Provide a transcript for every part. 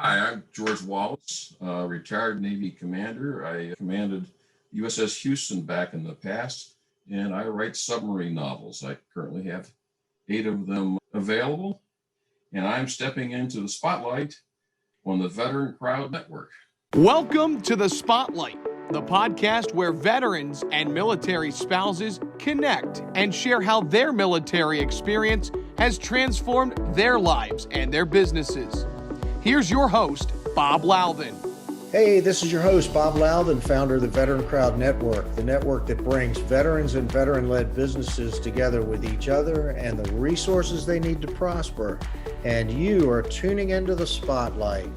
Hi, I'm George Wallace, retired Navy commander. I commanded USS Houston back in the past, and I write submarine novels. I currently have 8 of them available, and I'm stepping into the spotlight on the Veteran Crowd Network. Welcome to The Spotlight, the podcast where veterans and military spouses connect and share how their military experience has transformed their lives and their businesses. Here's your host, Bob Louthen. Hey, this is your host, Bob Louthen, founder of the VeteranCrowd Network, the network that brings veterans and veteran-led businesses together with each other and the resources they need to prosper. And you are tuning into The Spotlight.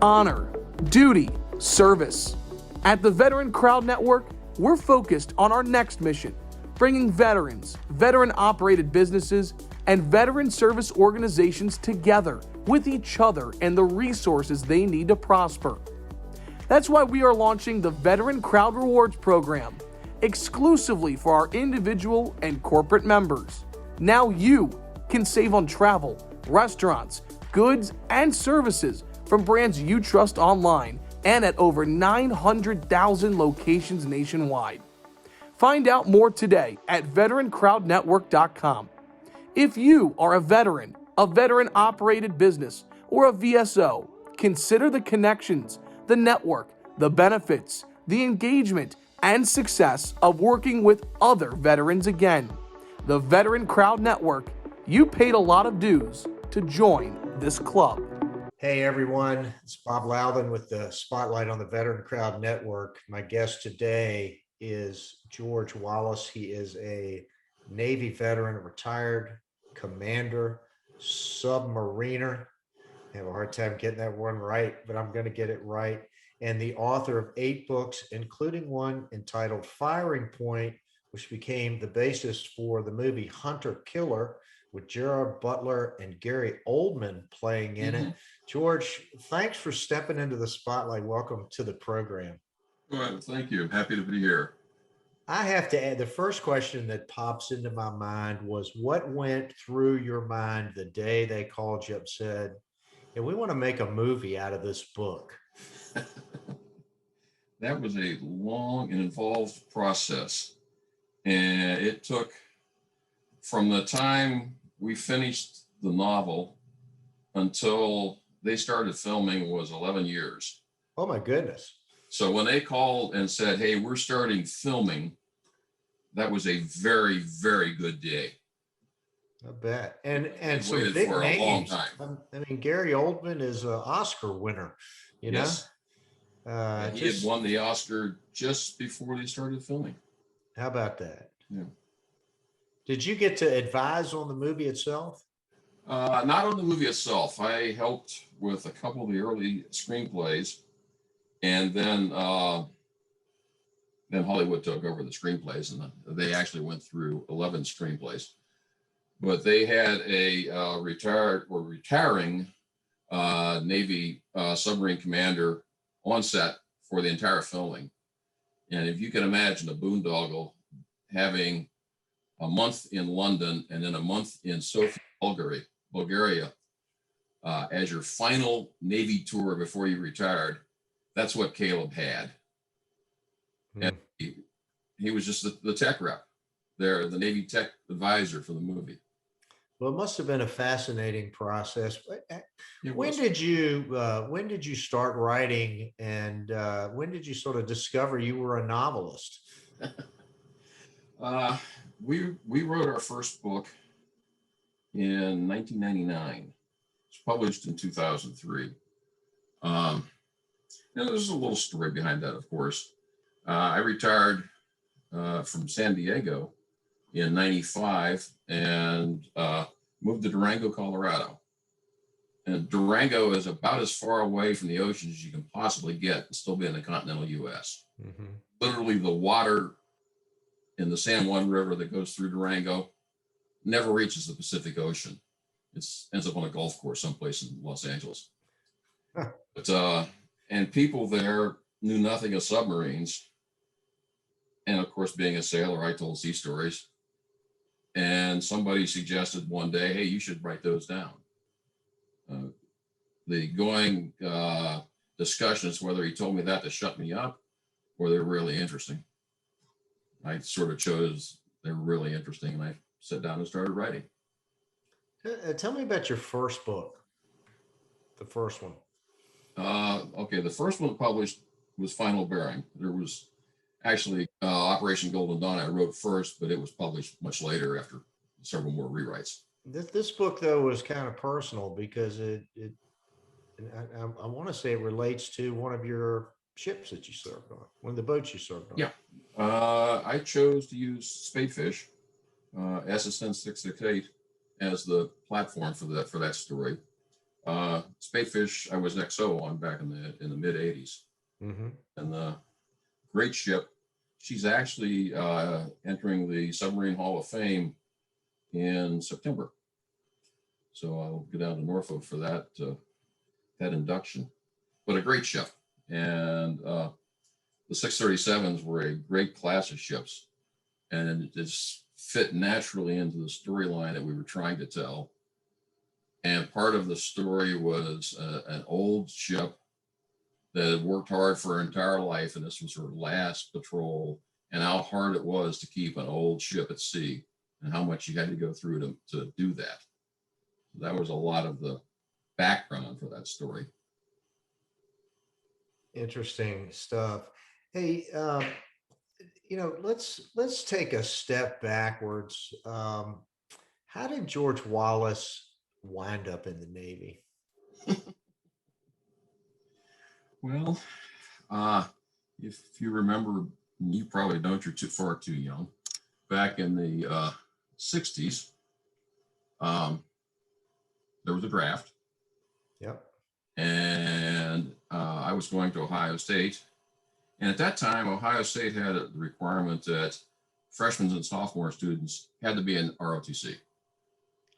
Honor, duty, service. At the VeteranCrowd Network, we're focused on our next mission, bringing veterans, veteran-operated businesses, and veteran service organizations together with each other and the resources they need to prosper. That's why we are launching the VeteranCrowd Rewards Program, exclusively for our individual and corporate members. Now you can save on travel, restaurants, goods, and services from brands you trust online and at over 900,000 locations nationwide. Find out more today at VeteranCrowdNetwork.com. If you are a veteran-operated business, or a VSO, consider the connections, the network, the benefits, the engagement, and success of working with other veterans again. The VeteranCrowd Network, you paid a lot of dues to join this club. Hey everyone, it's Bob Louthen with the Spotlight on the VeteranCrowd Network. My guest today is George Wallace. He is a Navy veteran, a retired commander, submariner. I have a hard time getting that one right, but I'm going to get it right. And the author of 8 books, including one entitled Firing Point, which became the basis for the movie Hunter Killer with Gerard, Butler, and Gary Oldman playing in it. George, thanks for stepping into the spotlight. Welcome to the program. Well, thank you. Happy to be here. I have to add, the first question that pops into my mind was, what went through your mind the day they called you up and said, "Yeah, we want to make a movie out of this book"? That was a long and involved process. And it took, from the time we finished the novel until they started filming, was 11 years. Oh my goodness. So when they called and said, "Hey, we're starting filming," that was a very, very good day. I bet. And some waited big for a long names. time. I mean, Gary Oldman is an Oscar winner, you Yes. know? He had won the Oscar just before they started filming. How about that? Yeah. Did you get to advise on the movie itself? Not on the movie itself. I helped with a couple of the early screenplays, and then Hollywood took over the screenplays, and they actually went through 11 screenplays. But they had a retiring Navy submarine commander on set for the entire filming. And if you can imagine a boondoggle having a month in London and then a month in Sofia, Bulgaria, as your final Navy tour before you retired, that's what Caleb had. And he was just the tech rep there, the Navy tech advisor for the movie. Well, it must have been a fascinating process. When did you start writing, and when did you sort of discover you were a novelist? We wrote our first book in 1999. It was published in 2003. And there's a little story behind that, of course. I retired from San Diego in 95 and moved to Durango, Colorado. And Durango is about as far away from the ocean as you can possibly get and still be in the continental U.S. Literally, the water in the San Juan River that goes through Durango never reaches the Pacific Ocean. It ends up on a golf course someplace in Los Angeles. But and people there knew nothing of submarines. And of course, being a sailor, I told sea stories. And somebody suggested one day, "Hey, you should write those down." the going discussions, whether he told me that to shut me up or they're really interesting. I sort of chose they were really interesting, and I sat down and started writing. Tell me about your first book, the first one. Okay, the first one published was Final Bearing. There was actually Operation Golden Dawn I wrote first, but it was published much later after several more rewrites. This book though was kind of personal because I want to say it relates to one of your ships that you served on, one of the boats you served on. Yeah, I chose to use Spadefish, SSN 668, as the platform for that story. Spadefish, I was XO on back in the mid '80s, and the great ship. She's actually entering the Submarine Hall of Fame in September, so I'll go down to Norfolk for that induction. But a great ship, and the 637s were a great class of ships, and it just fit naturally into the storyline that we were trying to tell. And part of the story was an old ship that had worked hard for her entire life, and this was her last patrol, and how hard it was to keep an old ship at sea and how much you had to go through to do that. That was a lot of the background for that story. Interesting stuff. Hey, let's take a step backwards. How did George Wallace wind up in the Navy? Well, if you remember, you probably don't, you're far too young. Back in the 60s, there was a draft. Yep. And I was going to Ohio State. And at that time, Ohio State had the requirement that freshmen and sophomore students had to be in ROTC.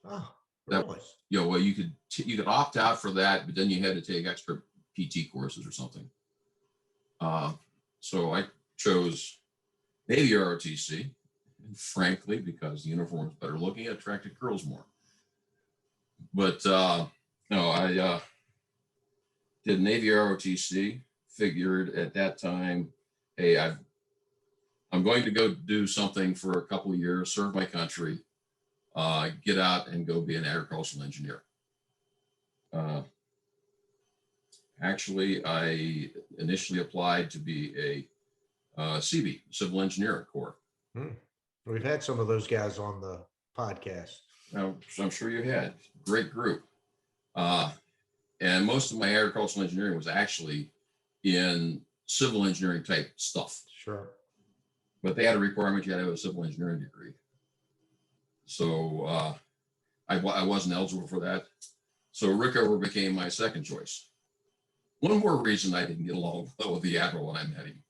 Oh, really? Well, you could opt out for that, but then you had to take extra PT courses or something. So I chose Navy ROTC, and frankly, because the uniform was better looking, it attracted girls more. But no, I did Navy ROTC. Figured at that time, hey, I'm going to go do something for a couple of years, serve my country, get out and go be an agricultural engineer. Actually, I initially applied to be a CB, Civil Engineering Corps. We've had some of those guys on the podcast. I'm sure you had. Great group. And most of my agricultural engineering was actually in civil engineering type stuff. Sure. But they had a requirement you had to have a civil engineering degree. So I wasn't eligible for that. So Rickover became my second choice. One more reason I didn't get along well with the Admiral when I met him.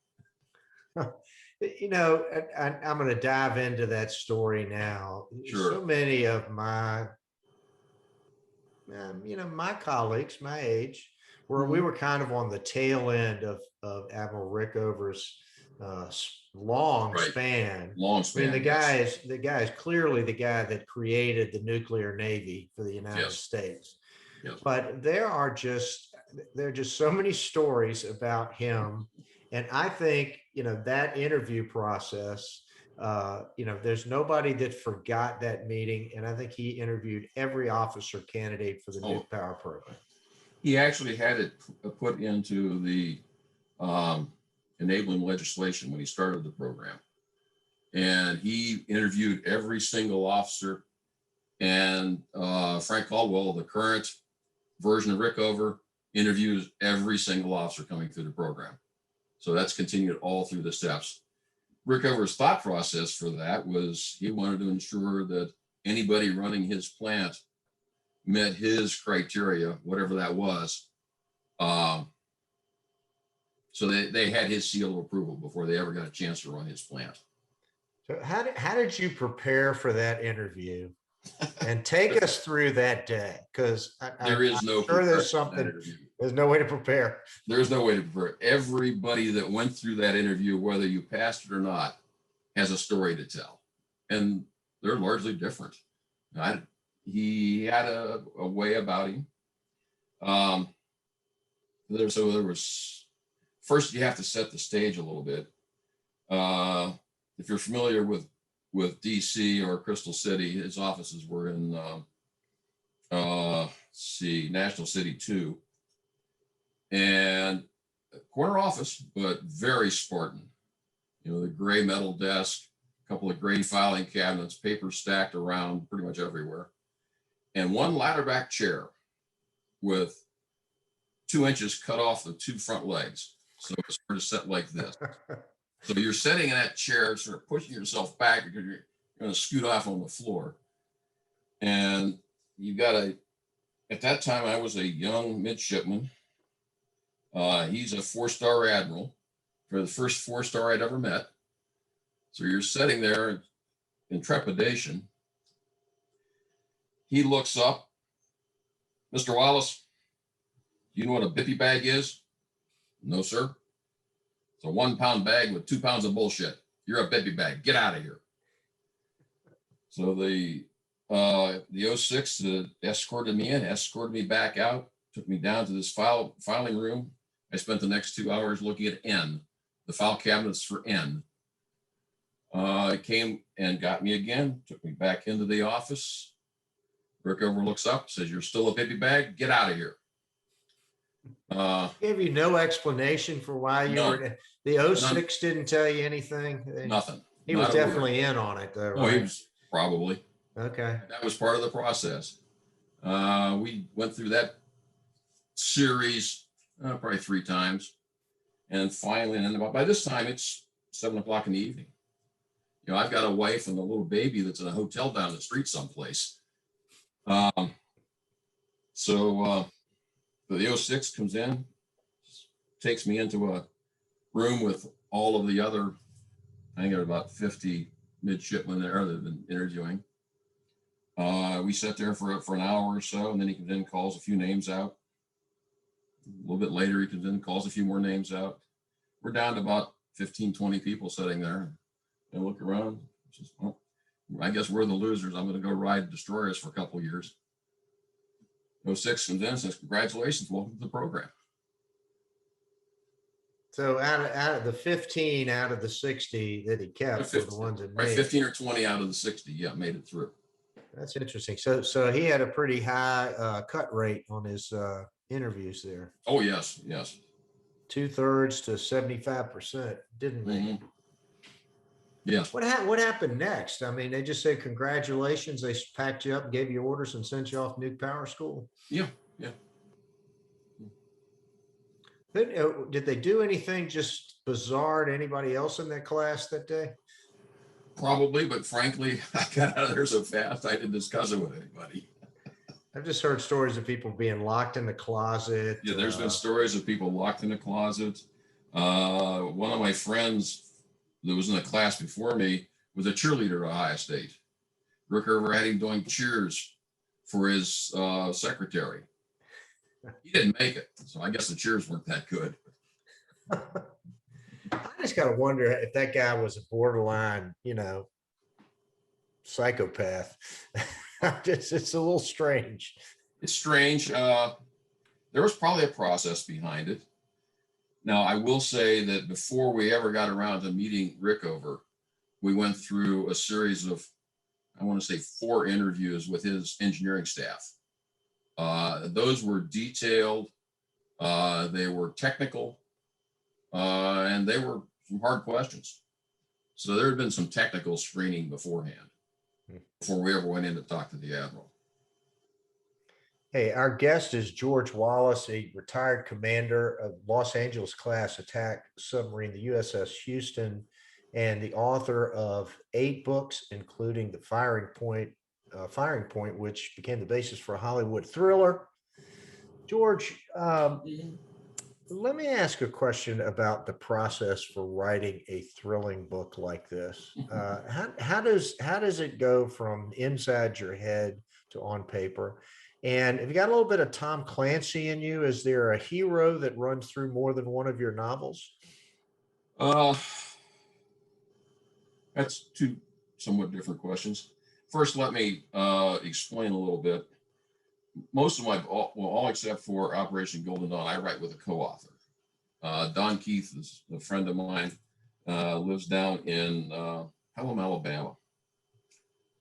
You know, I'm going to dive into that story now. Sure. So many of my, my colleagues, my age, we were kind of on the tail end of Admiral Rickover's long span. Long span. I mean, the guy is clearly the guy that created the nuclear navy for the United States. Yes. But there are just so many stories about him, and I think that interview process. There's nobody that forgot that meeting, and I think he interviewed every officer candidate for the nuke power program. He actually had it put into the enabling legislation when he started the program. And he interviewed every single officer. And Frank Caldwell, the current version of Rickover, interviews every single officer coming through the program. So that's continued all through the steps. Rickover's thought process for that was he wanted to ensure that anybody running his plant met his criteria, whatever that was. So they had his seal of approval before they ever got a chance to run his plant. So how did you prepare for that interview? And take us through that day, because there's no way to prepare. There's no way to prepare. Everybody that went through that interview, whether you passed it or not, has a story to tell, and they're largely different. He had a way about him. There was, first you have to set the stage a little bit. If you're familiar with DC or Crystal City, his offices were in National City 2, and a corner office, but very Spartan. You know, the gray metal desk, a couple of gray filing cabinets, papers stacked around pretty much everywhere, and one ladder back chair with 2 inches cut off the 2 front legs. So it's sort of set like this. So you're sitting in that chair, sort of pushing yourself back because you're going to scoot off on the floor. And you got at that time, I was a young midshipman. He's a 4-star admiral, for the first 4-star I'd ever met. So you're sitting there in trepidation. He looks up, Mr. Wallace, do you know what a bippy bag is? No, sir. It's a 1-pound bag with 2 pounds of bullshit. You're a bippy bag. Get out of here. So the 06 escorted me in, escorted me back out, took me down to this filing room. I spent the next 2 hours looking at N, the file cabinets for N. It came and got me again, took me back into the office. Rickover looks up, says, you're still a baby bag? Get out of here. Gave you no explanation for why you were, the 06 didn't tell you anything? Nothing. He was definitely in on it though, right? Oh, he was probably. Okay. That was part of the process. We went through that series probably 3 times. And finally, and by this time, it's 7 o'clock in the evening. You know, I've got a wife and a little baby that's in a hotel down the street someplace. The 06 comes in, takes me into a room with all of the other, I think there were about 50 midshipmen there that have been interviewing. We sat there for an hour or so, and then he comes in, calls a few names out. A little bit later, he comes in, calls a few more names out. We're down to about 15, 20 people sitting there. And look around, says, well, I guess we're the losers. I'm going to go ride destroyers for a couple of years. 06 comes in and says, congratulations, welcome to the program. So out of the 15 out of the 60 that he kept were the ones that made 15 or 20 out of the 60, yeah, made it through. That's interesting. So he had a pretty high cut rate on his interviews there. Oh, yes. 2/3 to 75%, didn't they? Mm-hmm. Yes. What happened next? I mean, they just said congratulations. They packed you up, gave you orders, and sent you off Nuke Power School. Yeah. Did they do anything just bizarre to anybody else in that class that day? Probably, but frankly, I got out of there so fast I didn't discuss it with anybody. I've just heard stories of people being locked in the closet. Yeah, there's been stories of people locked in the closet. One of my friends that was in the class before me was a cheerleader at Ohio State. Rickover had him doing cheers for his secretary. He didn't make it, so I guess the cheers weren't that good. I just got to wonder if that guy was a borderline, psychopath. It's a little strange. It's strange. There was probably a process behind it. Now, I will say that before we ever got around to meeting Rickover, we went through a series of, I want to say, 4 interviews with his engineering staff. Those were detailed, they were technical, and they were some hard questions. So there had been some technical screening beforehand, before we ever went in to talk to the Admiral. Hey, our guest is George Wallace, a retired commander of Los Angeles class attack submarine, the USS Houston, and the author of 8 books, including The Firing Point, which became the basis for a Hollywood thriller. George, let me ask a question about the process for writing a thrilling book like this. How does it go from inside your head to on paper? And have you got a little bit of Tom Clancy in you? Is there a hero that runs through more than one of your novels? That's 2 somewhat different questions. First, let me explain a little bit. most of my, all except for Operation Golden Dawn, I write with a co-author. Don Keith is a friend of mine, lives down in Pelham, Alabama.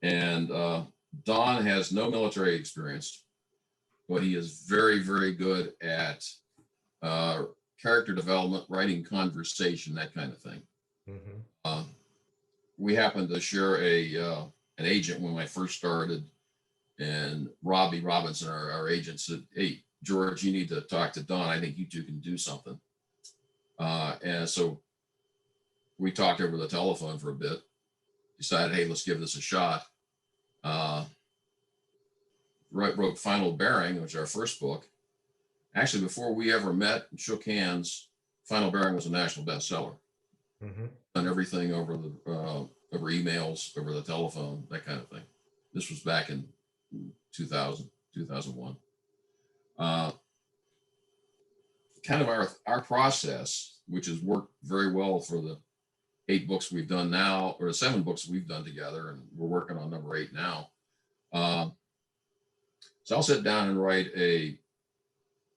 And Don has no military experience, but he is very, very good at character development, writing conversation, that kind of thing. Mm-hmm. We happened to share an agent when I first started, and Robbie Robinson, our agent, said, "Hey, George, you need to talk to Don. I think you two can do something." And so we talked over the telephone for a bit, decided, hey, let's give this a shot. Wrote Final Bearing, which is our first book. Actually, before we ever met and shook hands, Final Bearing was a national bestseller. Mm-hmm. Done everything over emails, over the telephone, that kind of thing. This was back in 2000, 2001. Kind of our process, which has worked very well for the 8 books we've done now, or the 7 books we've done together, and we're working on number 8 now. So I'll sit down and write a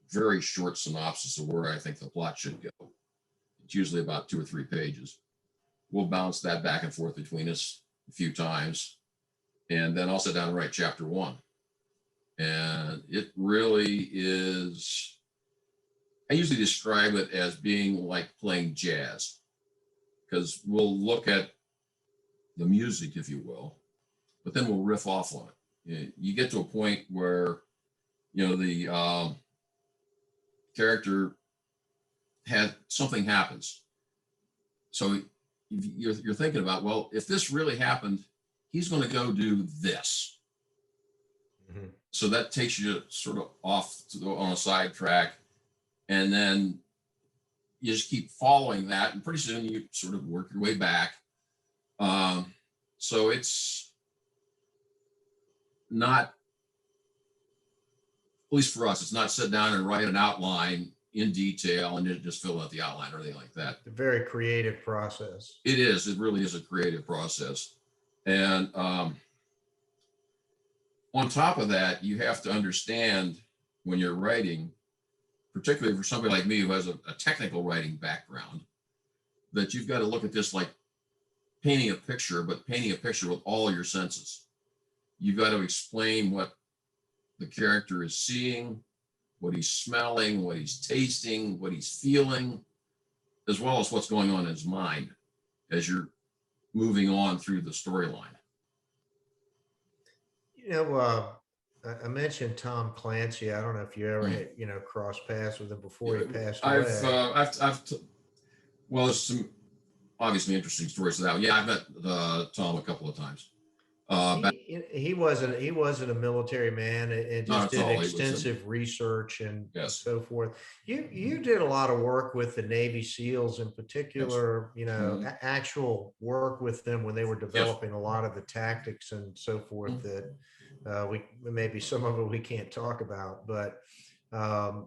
very short synopsis of where I think the plot should go. It's usually about 2 or 3 pages. We'll bounce that back and forth between us a few times, and then I'll sit down and write chapter 1. And it really is, I usually describe it as being like playing jazz, because we'll look at the music, if you will, but then we'll riff off on it. You get to a point where, the character had something happens. So you're thinking about, well, if this really happened, he's going to go do this. Mm-hmm. So that takes you sort of off to go on a sidetrack, and then you just keep following that, and pretty soon you sort of work your way back. So it's not, at least for us, it's not sit down and write an outline in detail and just fill out the outline or anything like that. A very creative process. It is. It really is a creative process. And on top of that, you have to understand when you're writing, particularly for somebody like me who has a technical writing background, that you've got to look at this like painting a picture, but painting a picture with all your senses. You've got to explain what the character is seeing, what he's smelling, what he's tasting, what he's feeling, as well as what's going on in his mind as you're moving on through the storyline. I mentioned Tom Clancy. I don't know if you ever had, crossed paths with him before he passed away. Well, there's some obviously interesting stories to that. Yeah, I've met Tom a couple of times. He wasn't a military man, and just did extensive research and so forth. You did a lot of work with the Navy SEALs in particular, actual work with them when they were developing a lot of the tactics and so forth that maybe some of it we can't talk about, but how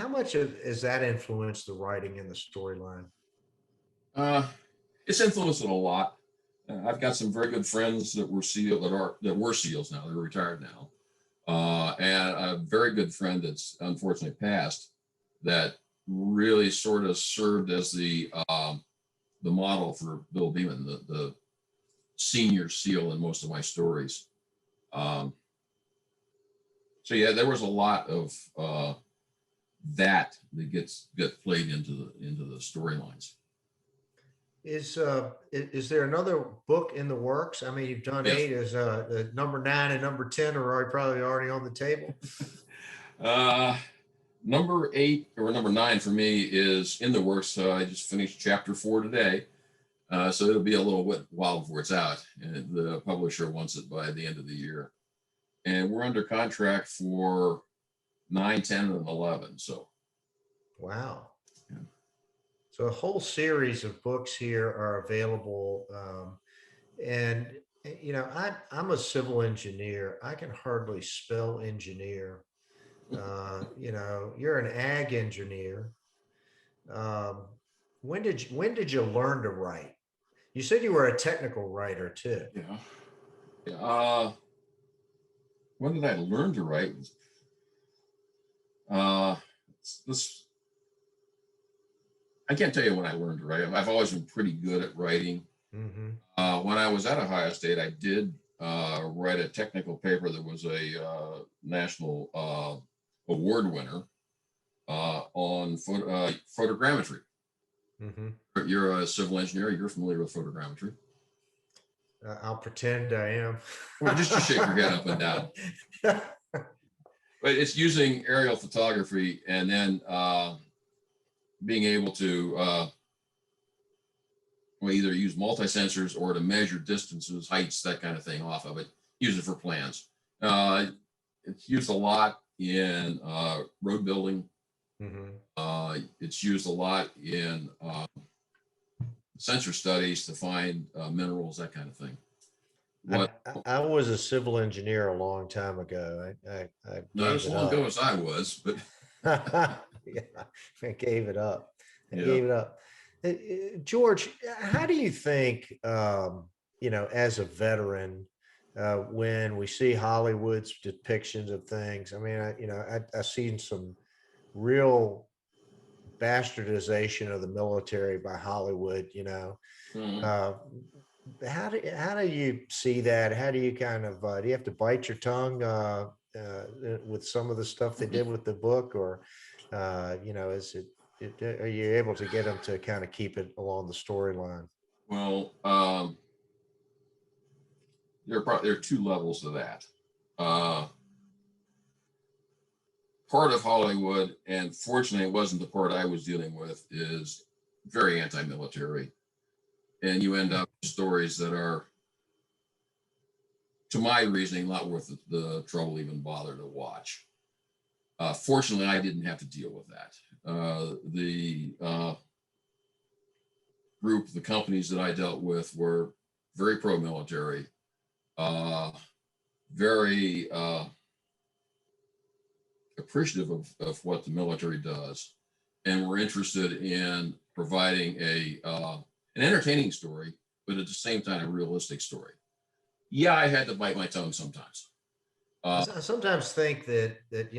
much has that influenced the writing and the storyline? It's influenced it a lot. I've got some very good friends that were SEALs now. They're retired now, and a very good friend that's unfortunately passed that really sort of served as the model for Bill Beeman, the senior SEAL in most of my stories. So yeah, there was a lot of that gets played into the storylines. Is there another book in the works? I mean, you've done 8. Is number 9 and number 10 are probably already on the table? Number 8 or number 9 for me is in the works. I just finished chapter 4 today. So it'll be a little while before it's out. And the publisher wants it by the end of the year. And we're under contract for 9, 10, and 11. So. Wow. Yeah. So a whole series of books here are available. And, I'm a civil engineer. I can hardly spell engineer. You're an ag engineer. When did you learn to write? You said you were a technical writer too. Yeah. When did I learn to write? This I can't tell you when I learned to write. I've always been pretty good at writing. Mm-hmm. When I was at Ohio State, I did write a technical paper that was a national award winner on photogrammetry. Mm-hmm. You're a civil engineer. You're familiar with photogrammetry. I'll pretend I am. Well, just to shake your head up and down. But it's using aerial photography and then being able to either use multi-sensors or to measure distances, heights, that kind of thing off of it. Use it for plans. It's used a lot in road building. Mm-hmm. It's used a lot in sensor studies to find minerals, that kind of thing. I was a civil engineer a long time ago. I Not as long ago as I was, but yeah, I gave it up. I Yeah. gave it up. George, how do you think, as a veteran, when we see Hollywood's depictions of things? I mean, I've seen some real bastardization of the military by Hollywood. Mhm. How do you see that? How do you kind of do you have to bite your tongue with some of the stuff they did with the book, or is are you able to get them to kind of keep it along the storyline? Well, there are two levels to that. Part of Hollywood, and fortunately it wasn't the part I was dealing with, is very anti-military. And you end up with stories that are, to my reasoning, not worth the trouble even bother to watch. Fortunately, I didn't have to deal with that. The companies that I dealt with were very pro-military, very appreciative of what the military does, and were interested in providing an entertaining story, but at the same time a realistic story. Yeah, I had to bite my tongue sometimes. I sometimes think that that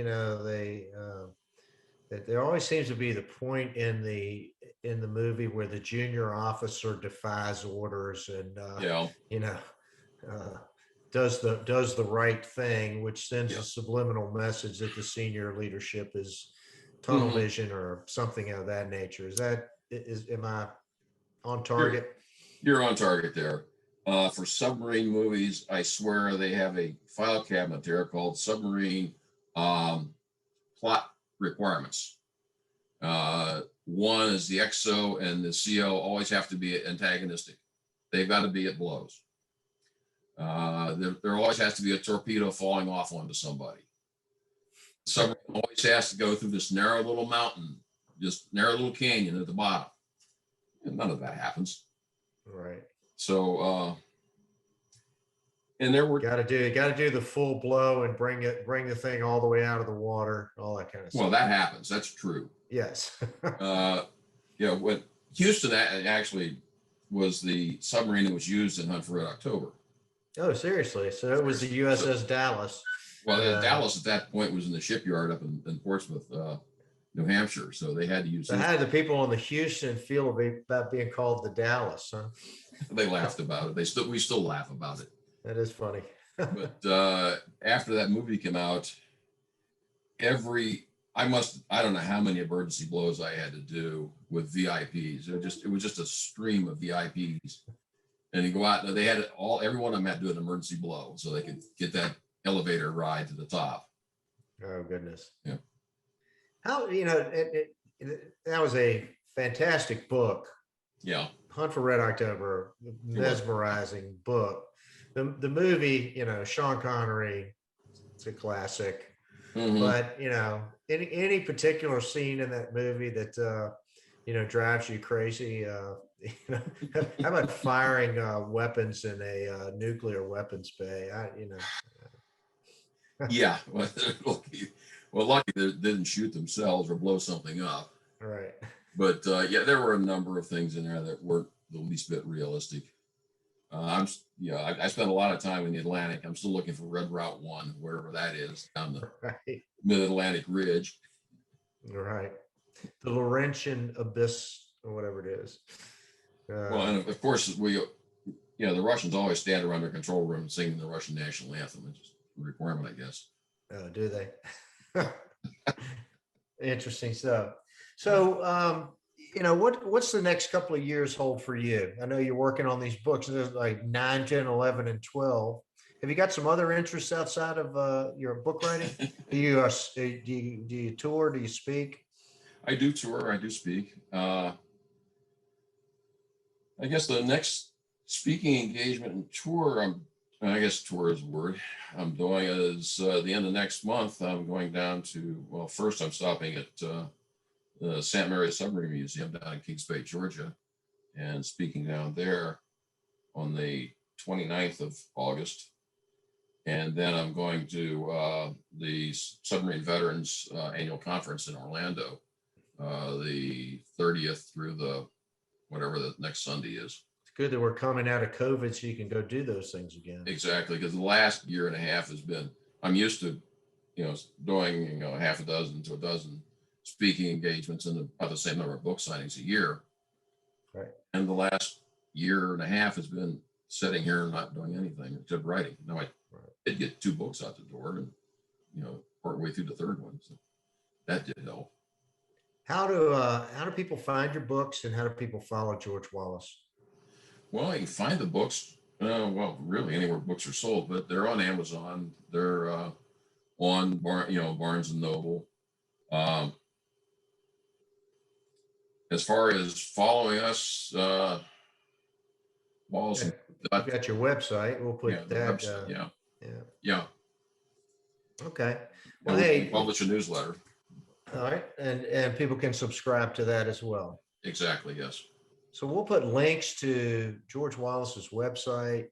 there always seems to be the point in the movie where the junior officer defies orders and does the right thing, which sends a subliminal message that the senior leadership is tunnel vision or something of that nature. Am I on target? You're on target there. For submarine movies, I swear they have a file cabinet there called Submarine Plot Requirements. One is the XO and the CO always have to be antagonistic. They've got to be at blows. There always has to be a torpedo falling off onto somebody. Submarine always has to go through this narrow little mountain, just narrow little canyon at the bottom. And none of that happens. Right. So, and there were got to do the full blow and bring the thing all the way out of the water, all that kind of stuff. Well, that happens. That's true. Yes. When Houston actually was the submarine that was used in Hunt for Red October. Oh, seriously? So it was the USS Dallas. Well, Dallas at that point was in the shipyard up in Portsmouth, New Hampshire. So they had to use. So how did the people on the Houston feel about being called the Dallas? Huh? They laughed about it. We still laugh about it. That is funny. But after that movie came out, I don't know how many emergency blows I had to do with VIPs. It was just a stream of VIPs. And you go out, and every one of them had to do an emergency blow so they could get that elevator ride to the top. Oh, goodness. Yeah. How, that was a fantastic book. Yeah. Hunt for Red October, mesmerizing book. The movie, Sean Connery, it's a classic. Mm-hmm. But, any particular scene in that movie that, drives you crazy? How about firing weapons in a nuclear weapons bay? Yeah. Lucky they didn't shoot themselves or blow something up. Right. But there were a number of things in there that weren't the least bit realistic. I spent a lot of time in the Atlantic. I'm still looking for Red Route 1, wherever that is, down the Right. Mid-Atlantic Ridge. Right. The Laurentian Abyss or whatever it is. Well, and of course, the Russians always stand around their control room singing the Russian national anthem. It's just a requirement, I guess. Do they? Interesting stuff. So, what's the next couple of years hold for you? I know you're working on these books. There's like 9, 10, 11, and 12. Have you got some other interests outside of your book writing? Do you tour? Do you speak? I do tour. I do speak. I guess the next speaking engagement and tour, I guess tour is a word, I'm doing is the end of next month. I'm going down to, first I'm stopping at the St. Mary's Submarine Museum down in Kings Bay, Georgia, and speaking down there on the 29th of August. And then I'm going to the Submarine Veterans Annual Conference in Orlando, the 30th through whatever the next Sunday is. It's good that we're coming out of COVID so you can go do those things again. Exactly, because the last year and a half has been, I'm used to, doing, half a dozen to a dozen speaking engagements and about the same number of book signings a year. Right. And the last year and a half has been sitting here and not doing anything except writing. Now I did get 2 books out the door and, partway through the third one. So that did help. How do people find your books, and how do people follow George Wallace? Well, you can find the books, really anywhere books are sold, but they're on Amazon. They're on Barnes and Noble. As far as following us, Wallace. You've got your website. We'll put that. Website, yeah. Okay. Well, Well, we publish a newsletter. All right, and people can subscribe to that as well. Exactly. Yes. So we'll put links to George Wallace's website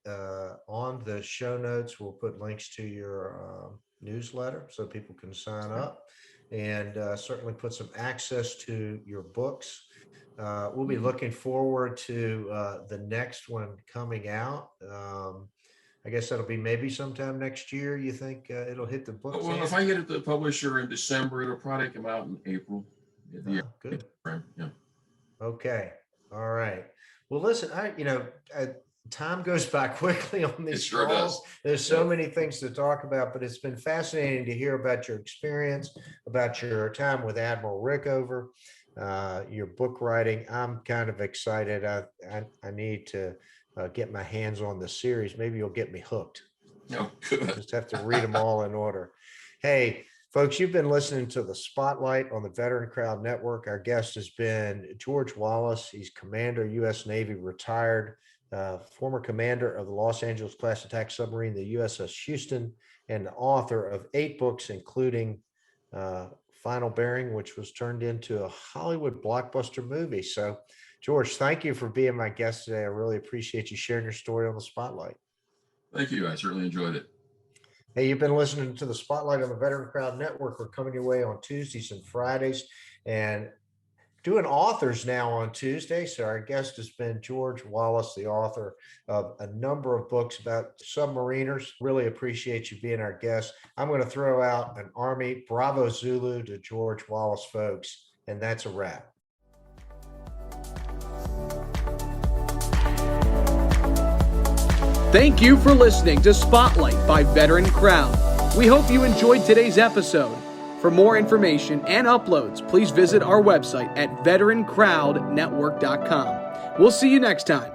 on the show notes. We'll put links to your newsletter so people can sign up, and certainly put some access to your books. We'll be looking forward to the next one coming out. I guess that'll be maybe sometime next year. You think it'll hit the books? Well, if I get it to the publisher in December, it'll probably come out in April. Good. Yeah. Okay. All right. Well, listen, time goes by quickly on these sure calls. does. There's so many things to talk about, but it's been fascinating to hear about your experience, about your time with Admiral Rickover, your book writing. I'm kind of excited. I need to get my hands on the series. Maybe you'll get me hooked. Oh, good. Just have to read them all in order. Hey, folks, you've been listening to the Spotlight on the Veteran Crowd Network. Our guest has been George Wallace. He's Commander, U.S. Navy, retired, former commander of the Los Angeles class attack submarine, the USS Houston, and the author of 8 books, including Final Bearing, which was turned into a Hollywood blockbuster movie. So, George, thank you for being my guest today. I really appreciate you sharing your story on the Spotlight. Thank you. I certainly enjoyed it. Hey, you've been listening to the Spotlight on the Veteran Crowd Network. We're coming your way on Tuesdays and Fridays, and doing authors now on Tuesday. So our guest has been George Wallace, the author of a number of books about submariners. Really appreciate you being our guest. I'm going to throw out an Army Bravo Zulu to George Wallace, folks, and that's a wrap. Thank you for listening to Spotlight by Veteran Crowd. We hope you enjoyed today's episode. For more information and uploads, please visit our website at VeteranCrowdNetwork.com. We'll see you next time.